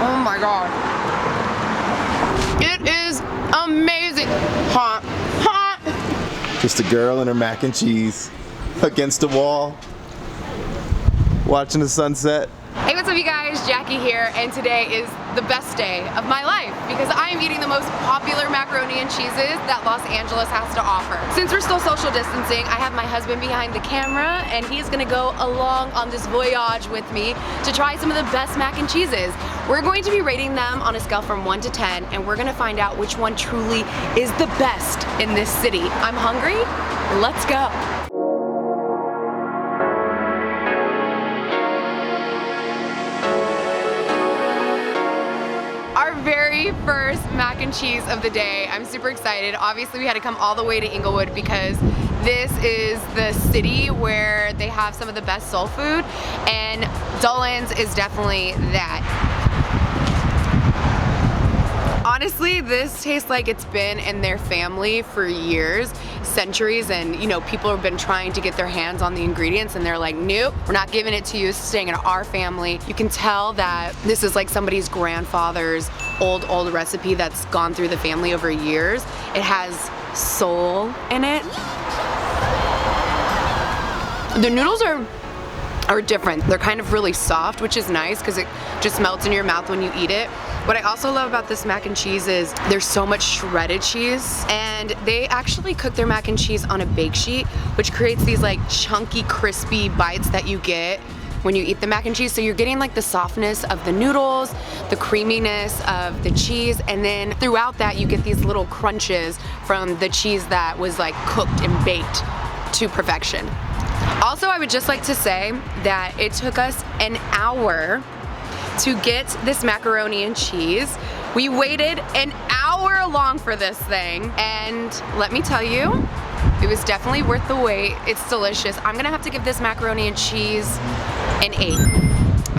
Oh my God. It is amazing. Hot, hot. Just a girl and her mac and cheese against a wall, watching the sunset. Hey, what's up you guys? Jackie here, and today is the best day of my life because I am eating the most popular macaroni and cheeses that Los Angeles has to offer. Since we're still social distancing, I have my husband behind the camera and he's gonna go along on this voyage with me to try some of the best mac and cheeses. We're going to be rating them on a scale from 1 to 10 and we're gonna find out which one truly is the best in this city. I'm hungry, let's go. Very first mac and cheese of the day. I'm super excited. Obviously we had to come all the way to Inglewood because this is the city where they have some of the best soul food, and Dolin's is definitely that. Honestly, this tastes like it's been in their family for years, centuries, and you know, people have been trying to get their hands on the ingredients and they're like, nope, we're not giving it to you, it's staying in our family. You can tell that this is like somebody's grandfather's old recipe that's gone through the family over years. It has soul in it. The noodles are different. They're kind of really soft, which is nice because it just melts in your mouth when you eat it. What I also love about this mac and cheese is there's so much shredded cheese, and they actually cook their mac and cheese on a bake sheet, which creates these like chunky, crispy bites that you get when you eat the mac and cheese. So you're getting like the softness of the noodles, the creaminess of the cheese, and then throughout that you get these little crunches from the cheese that was like cooked and baked to perfection. Also, I would just like to say that it took us an hour to get this macaroni and cheese. We waited an hour long for this thing, and let me tell you, it was definitely worth the wait. It's delicious. I'm gonna have to give this macaroni and cheese an 8.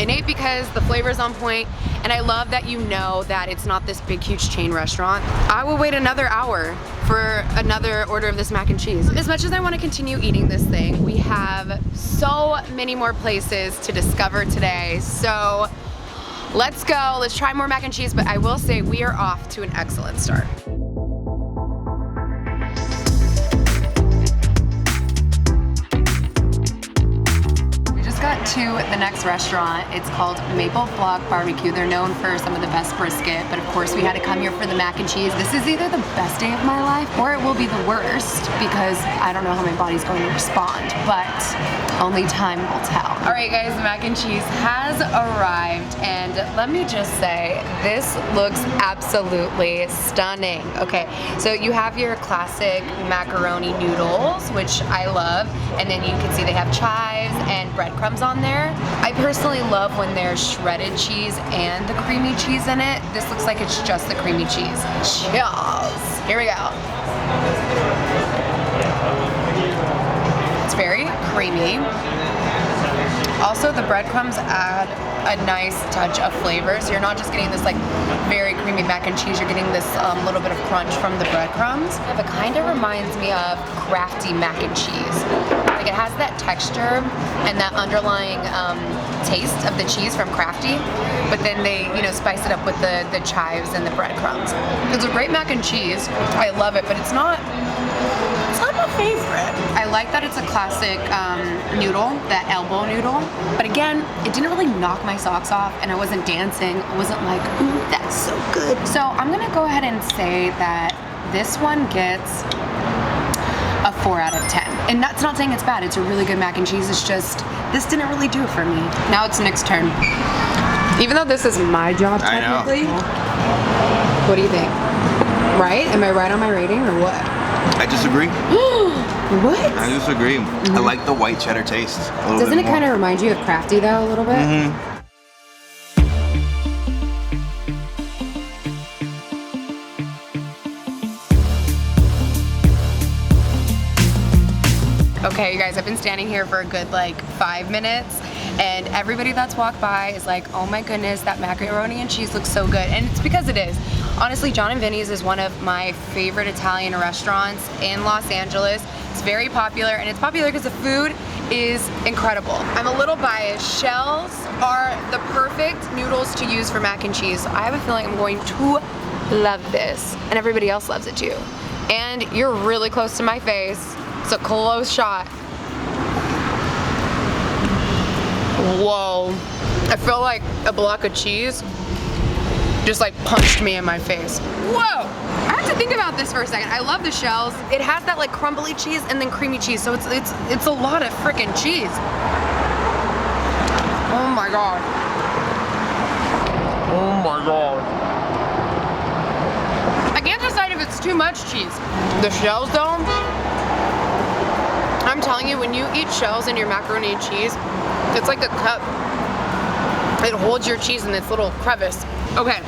An 8 because the flavor's on point, and I love that you know that it's not this big, huge chain restaurant. I will wait another hour for another order of this mac and cheese. As much as I want to continue eating this thing, we have so many more places to discover today. So let's go, let's try more mac and cheese, but I will say we are off to an excellent start. Got to the next restaurant. It's called Maple Flock Barbecue. They're known for some of the best brisket, but of course we had to come here for the mac and cheese. This is either the best day of my life or it will be the worst because I don't know how my body's going to respond, but only time will tell. All right guys, the mac and cheese has arrived, and let me just say, this looks absolutely stunning. Okay, so you have your classic macaroni noodles, which I love, and then you can see they have chives and breadcrumbs on there. I personally love when there's shredded cheese and the creamy cheese in it. This looks like it's just the creamy cheese. Cheers! Here we go. It's very creamy. Also, the breadcrumbs add a nice touch of flavor. So you're not just getting this like very creamy mac and cheese, you're getting this little bit of crunch from the breadcrumbs. It kind of reminds me of crafty mac and cheese. Like it has that texture and that underlying taste of the cheese from Crafty, but then they, you know, spice it up with the chives and the breadcrumbs. It's a great mac and cheese. I love it, but it's not my favorite. I like that it's a classic noodle, that elbow noodle, but again, it didn't really knock my socks off, and I wasn't dancing. I wasn't like, ooh, that's so good. So I'm gonna go ahead and say that this one gets a 4 out of 10. And that's not saying it's bad, it's a really good mac and cheese, it's just, this didn't really do it for me. Now it's Nick's turn. Even though this is my job technically, what do you think? Right? Am I right on my rating or what? I disagree. What? I disagree. I like the white cheddar taste a little Doesn't bit it kind of remind you of Crafty though, a little bit? Mm-hmm. Okay, you guys, I've been standing here for a good like 5 minutes, and everybody that's walked by is like, oh my goodness, that macaroni and cheese looks so good. And it's because it is. Honestly, John and Vinny's is one of my favorite Italian restaurants in Los Angeles. It's very popular, and it's popular because the food is incredible. I'm a little biased. Shells are the perfect noodles to use for mac and cheese. I have a feeling I'm going to love this, and everybody else loves it too. And you're really close to my face. It's a close shot. Whoa. I feel like a block of cheese just like punched me in my face. Whoa! I have to think about this for a second. I love the shells. It has that like crumbly cheese and then creamy cheese, so it's a lot of freaking cheese. Oh my god. Oh my god. I can't decide if it's too much cheese. The shells though, I'm telling you, when you eat shells in your macaroni and cheese, it's like a cup. It holds your cheese in its little crevice. Okay,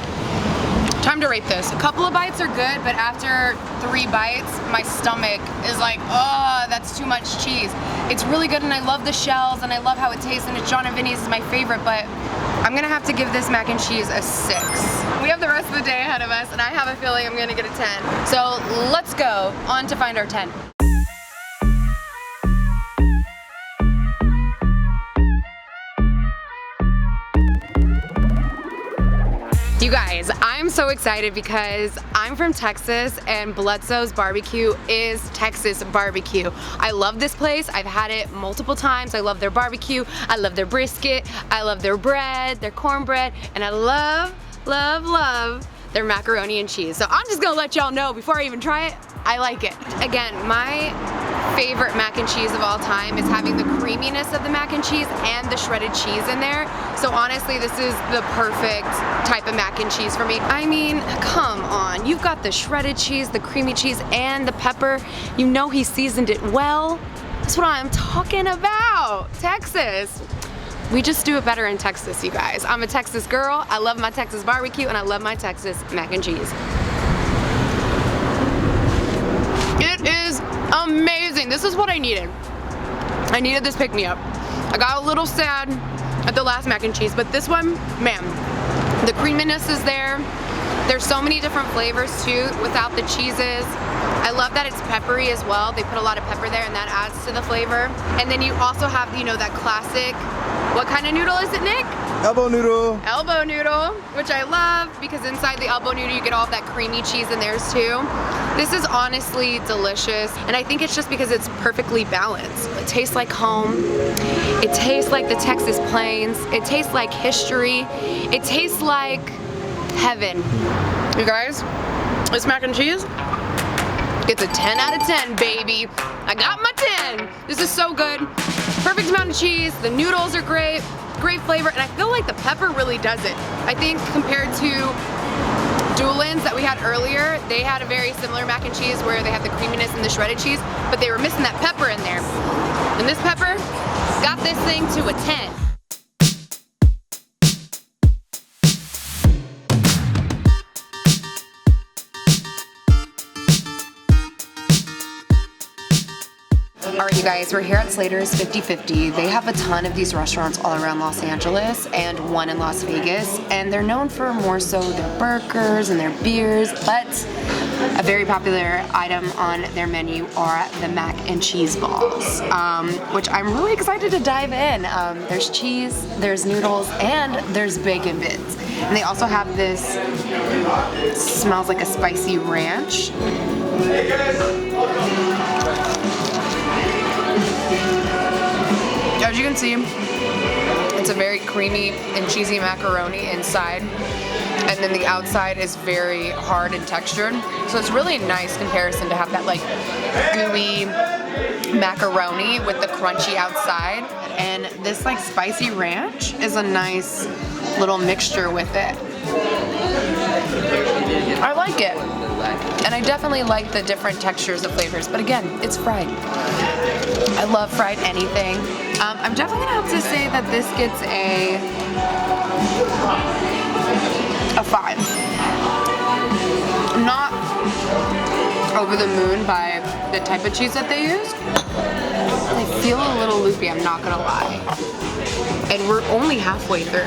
time to rate this. A couple of bites are good, but after 3 bites, my stomach is like, oh, that's too much cheese. It's really good, and I love the shells, and I love how it tastes, and it's John and Vinny's is my favorite, but I'm gonna have to give this mac and cheese a 6. We have the rest of the day ahead of us, and I have a feeling I'm gonna get a 10. So let's go on to find our 10. You guys, I'm so excited because I'm from Texas and Bludso's barbecue is Texas barbecue. I love this place. I've had it multiple times. I love their barbecue. I love their brisket. I love their bread, their cornbread, and I love, love, love their macaroni and cheese. So I'm just gonna let y'all know before I even try it, I like it. Again, my favorite mac and cheese of all time is having the creaminess of the mac and cheese and the shredded cheese in there. So honestly, this is the perfect type of mac and cheese for me. I mean, come on. You've got the shredded cheese, the creamy cheese, and the pepper. You know he seasoned it well. That's what I'm talking about. Texas. We just do it better in Texas, you guys. I'm a Texas girl. I love my Texas barbecue, and I love my Texas mac and cheese. It is amazing. This is what I needed. I needed this pick-me-up. I got a little sad at the last mac and cheese, but this one, man, the creaminess is there. There's so many different flavors too without the cheeses. I love that it's peppery as well. They put a lot of pepper there and that adds to the flavor. And then you also have, you know, that classic, what kind of noodle is it, Nick? Elbow noodle. Elbow noodle, which I love because inside the elbow noodle you get all of that creamy cheese in theirs too. This is honestly delicious, and I think it's just because it's perfectly balanced. It tastes like home. It tastes like the Texas plains. It tastes like history. It tastes like heaven. You guys, this mac and cheese gets a 10 out of 10, baby. I got my 10. This is so good. Perfect amount of cheese. The noodles are great. Great flavor, and I feel like the pepper really does it. I think compared to Doolin's that we had earlier, they had a very similar mac and cheese where they had the creaminess and the shredded cheese, but they were missing that pepper in there. And this pepper got this thing to a 10. All right, you guys, we're here at Slater's 50/50. They have a ton of these restaurants all around Los Angeles and one in Las Vegas, and they're known for more so their burgers and their beers, but a very popular item on their menu are the mac and cheese balls, which I'm really excited to dive in. There's cheese, there's noodles, and there's bacon bits. And they also have this, smells like a spicy ranch. As you can see, it's a very creamy and cheesy macaroni inside, and then the outside is very hard and textured. So it's really a nice comparison to have that like gooey macaroni with the crunchy outside, and this like spicy ranch is a nice little mixture with it. I like it. And I definitely like the different textures of flavors, but again, it's fried. I love fried anything. I'm definitely gonna have to say that this gets a 5. I'm not over the moon by the type of cheese that they use. I feel a little loopy, I'm not gonna lie. And we're only halfway through.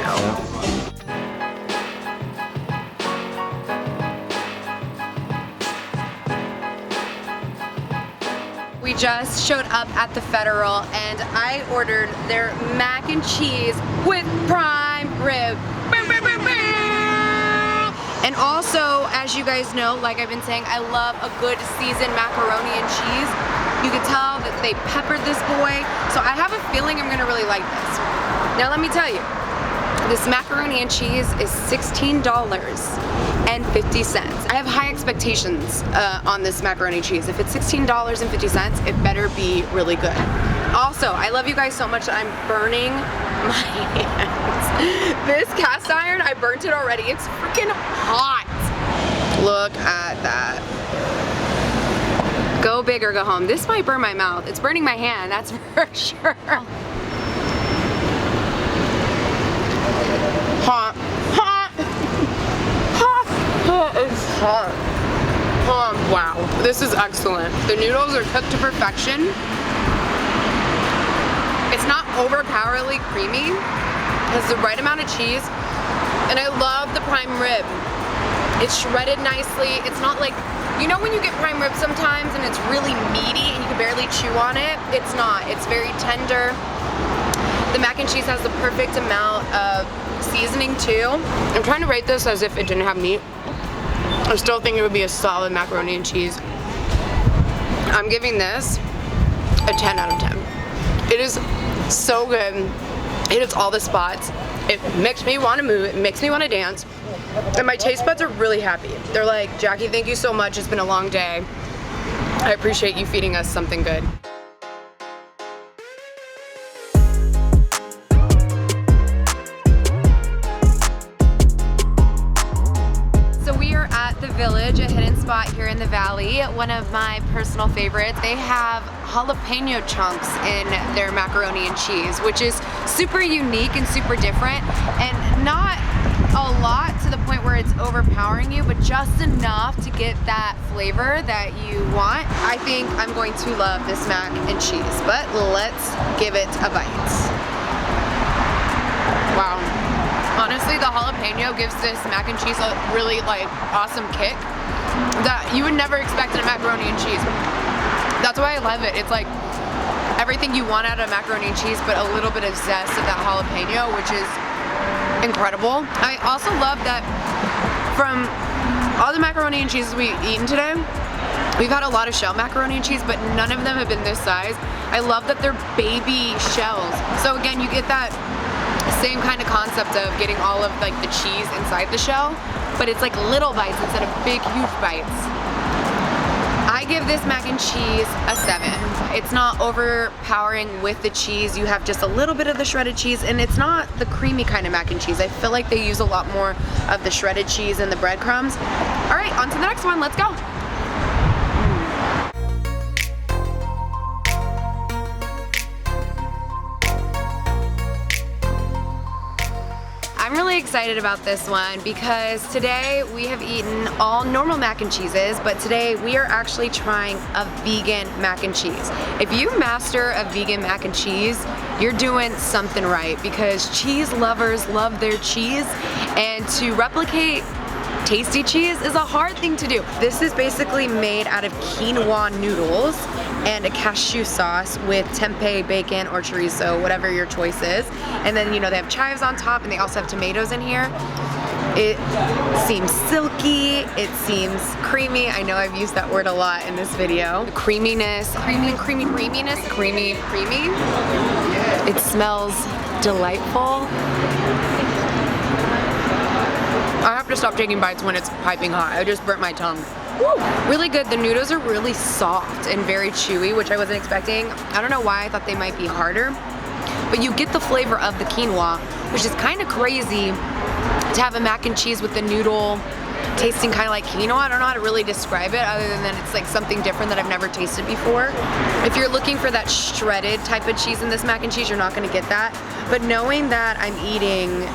We just showed up at the Federal and I ordered their mac and cheese with prime rib. And also, as you guys know, like I've been saying, I love a good seasoned macaroni and cheese. You can tell that they peppered this boy. So I have a feeling I'm gonna really like this. Now let me tell you, this macaroni and cheese is $16.50. I have high expectations on this macaroni and cheese. If it's $16.50, it better be really good. Also, I love you guys so much that I'm burning my hands. This cast iron, I burnt it already. It's freaking hot. Look at that. Go big or go home. This might burn my mouth. It's burning my hand, that's for sure. Hot, hot, hot, it's hot. Wow, this is excellent. The noodles are cooked to perfection. It's not overpoweringly creamy. It has the right amount of cheese, and I love the prime rib. It's shredded nicely. It's not like, you know when you get prime rib sometimes and it's really meaty and you can barely chew on it? It's not. It's very tender. The mac and cheese has the perfect amount of seasoning too. I'm trying to rate this as if it didn't have meat. I still think it would be a solid macaroni and cheese. I'm giving this a 10 out of 10. It is so good. It hits all the spots. It makes me want to move. It makes me want to dance. And my taste buds are really happy. They're like, Jackie, thank you so much. It's been a long day. I appreciate you feeding us something good. Village, a hidden spot here in the valley, one of my personal favorites. They have jalapeno chunks in their macaroni and cheese, which is super unique and super different, and not a lot to the point where it's overpowering you, but just enough to get that flavor that you want. I think I'm going to love this mac and cheese, but let's give it a bite. Wow. Honestly, the jalapeno gives this mac and cheese a really awesome kick that you would never expect in a macaroni and cheese. That's why I love it. It's like everything you want out of macaroni and cheese, but a little bit of zest of that jalapeno, which is incredible. I also love that from all the macaroni and cheeses we've eaten today, we've had a lot of shell macaroni and cheese, but none of them have been this size. I love that they're baby shells. So again, you get that same kind of concept of getting all of the cheese inside the shell, but it's like little bites instead of big, huge bites. I give this mac and cheese a 7. It's not overpowering with the cheese. You have just a little bit of the shredded cheese, and it's not the creamy kind of mac and cheese. I feel like they use a lot more of the shredded cheese and the breadcrumbs. All right, on to the next one. Let's go. I'm really excited about this one because today we have eaten all normal mac and cheeses, but today we are actually trying a vegan mac and cheese. If you master a vegan mac and cheese, you're doing something right, because cheese lovers love their cheese, and to replicate tasty cheese is a hard thing to do. This is basically made out of quinoa noodles and a cashew sauce with tempeh, bacon, or chorizo, whatever your choice is. And then, you know, they have chives on top, and they also have tomatoes in here. It seems silky, it seems creamy. I know I've used that word a lot in this video. The creaminess, creaminess, creamy. It smells delightful. I have to stop taking bites when it's piping hot. I just burnt my tongue. Woo! Really good. The noodles are really soft and very chewy, which I wasn't expecting. I don't know why I thought they might be harder, but you get the flavor of the quinoa, which is kind of crazy to have a mac and cheese with the noodle tasting kind of like quinoa. I don't know how to really describe it other than that it's like something different that I've never tasted before. If you're looking for that shredded type of cheese in this mac and cheese, you're not going to get that. But knowing that I'm eating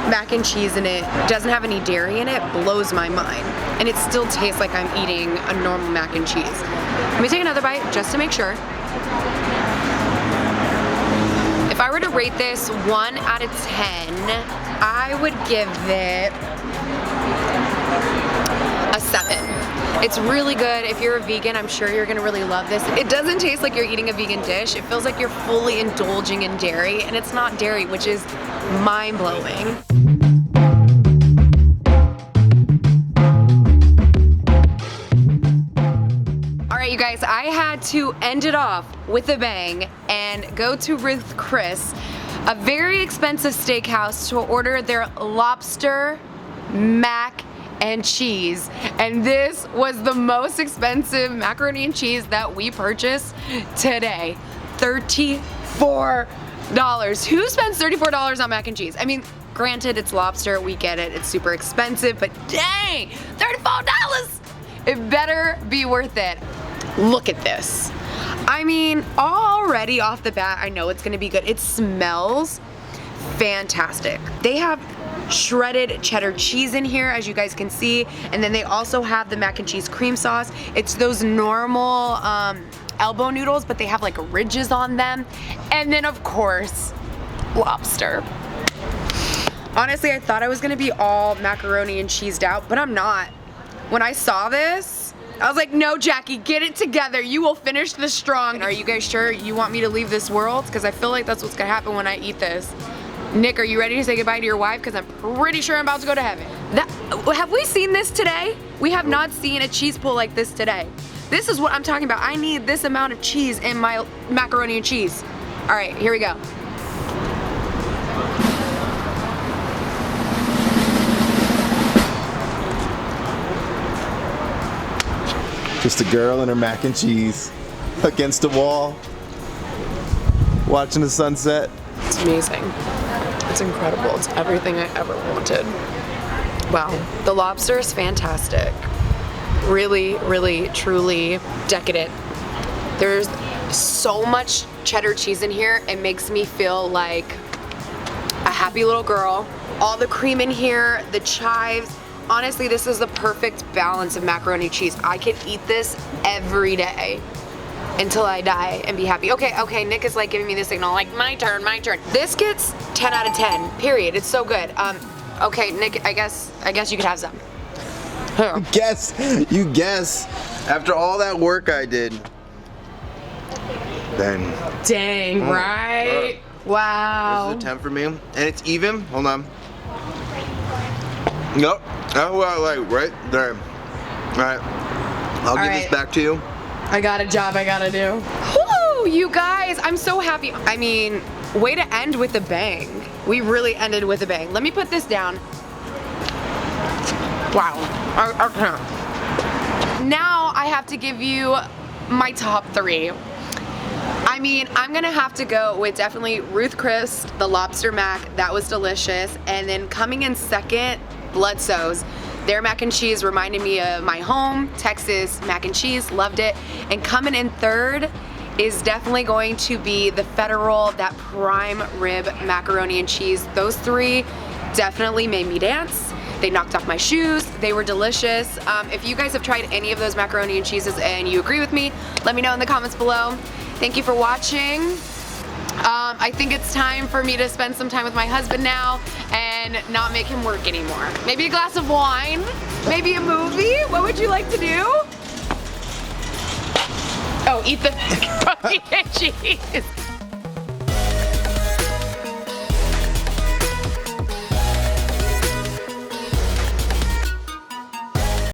mac and cheese and it doesn't have any dairy in it blows my mind. And it still tastes like I'm eating a normal mac and cheese. Let me take another bite just to make sure. If I were to rate this 1 out of 10, I would give it a 7. It's really good. If you're a vegan, I'm sure you're gonna really love this. It doesn't taste like you're eating a vegan dish. It feels like you're fully indulging in dairy, and it's not dairy, which is mind-blowing. Alright, you guys, I had to end it off with a bang and go to Ruth Chris, a very expensive steakhouse, to order their lobster mac and cheese. And this was the most expensive macaroni and cheese that we purchased today. $34. Who spends $34 on mac and cheese? I mean, granted, it's lobster, we get it, it's super expensive, but dang, $34! It better be worth it. Look at this. I mean, already off the bat, I know it's gonna be good. It smells fantastic. They have shredded cheddar cheese in here, as you guys can see, and then they also have the mac and cheese cream sauce. It's those normal elbow noodles, but they have like ridges on them, and then of course lobster. Honestly, I thought I was gonna be all macaroni and cheesed out, but I'm not. When I saw this, I was like, no, Jackie, get it together. You will finish this strong. Are you guys sure you want me to leave this world? Because I feel like that's what's gonna happen when I eat this. Nick, are you ready to say goodbye to your wife? Because I'm pretty sure I'm about to go to heaven. Have we seen this today? We have not seen a cheese pull like this today. This is what I'm talking about. I need this amount of cheese in my macaroni and cheese. All right, here we go. Just a girl and her mac and cheese against a wall, watching the sunset. It's amazing. It's incredible. It's everything I ever wanted. Wow, the lobster is fantastic. Really, really, truly decadent. There's so much cheddar cheese in here, it makes me feel like a happy little girl. All the cream in here, the chives. Honestly, this is the perfect balance of macaroni and cheese. I could eat this every day until I die and be happy. Okay, Nick is like giving me the signal, like my turn. This gets 10 out of 10, period. It's so good. Okay, Nick, I guess you could have some. You guess. After all that work I did, then. Dang, right? Wow. This is a 10 for me, and it's even. Hold on. Nope. That's what I like, right there. All right. I'll give this back to you. I got a job I gotta do. Woo, you guys, I'm so happy. I mean, way to end with a bang. We really ended with a bang. Let me put this down. Wow. Now I have to give you my top 3. I mean, I'm gonna have to go with definitely Ruth Chris, the lobster mac, that was delicious. And then coming in second, Bludso's. Their mac and cheese reminded me of my home, Texas mac and cheese, loved it. And coming in third is definitely going to be the Federal, that prime rib macaroni and cheese. Those 3 definitely made me dance. They knocked off my shoes, they were delicious. If you guys have tried any of those macaroni and cheeses and you agree with me, let me know in the comments below. Thank you for watching. I think it's time for me to spend some time with my husband now and not make him work anymore. Maybe a glass of wine, maybe a movie. What would you like to do? Oh, eat the macaroni and cheese.